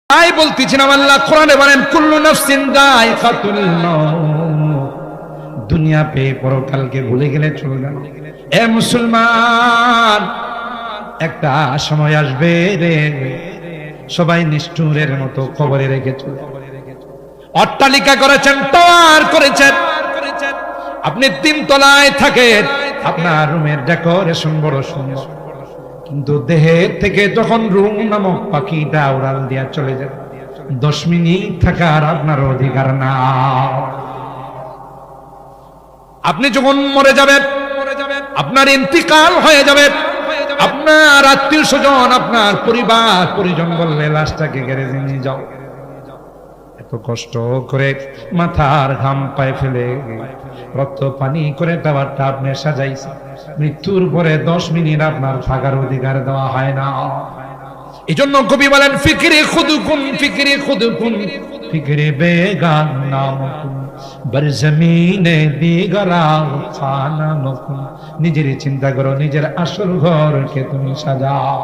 তাই বলতেছিলাম আল্লাহ কোরআনে বলেন কুল্লু নাফসিন যায়কাতুল মাউত। দুনিয়া পেয়ে পরকালকে ভুলে গেলে চলবে না। এ মুসলমান, একটা সময় আসবে রে, সবাই নিষ্ঠুরের মতো কবরে রেখে চলে। অট্টালিকা করেছেন, টাওয়ার করেছেন, আপনি 3 তলায় থাকেন, আপনার রুমের ডেকোরেশন বড় সুন্দর, কিন্তু দেহের থেকে যখন রুম নামক পাখিটা উড়াল দিয়া চলে যায়, 10 মিনিট থাকার আপনার অধিকার না। আপনি যখন মরে যাবেন, আপনার ইন্তিকাল হয়ে যাবে, আপনার আত্মীয় স্বজন, আপনার পরিবার পরিজন বললে লাশটাকে গ্যারেজে নিয়ে যাও। এত কষ্ট করে মাথার ঘাম পায়ে ফেলে রক্ত পানি করে টাওয়ারটা আপনি সাজাইছে, মৃত্যুর পরে 10 মিনিট আপনার থাকার অধিকার দেওয়া হয় না। এই জন্য কবি বলেন ফিকরে খুদুকুন, ফিকরে খুদুকুন, ফিকরে বেগান নামকুন, বরজমিনে দিগরা খানা নকুন। নিজের চিন্তা করো, নিজের আসল ঘরকে তুমি সাজাও।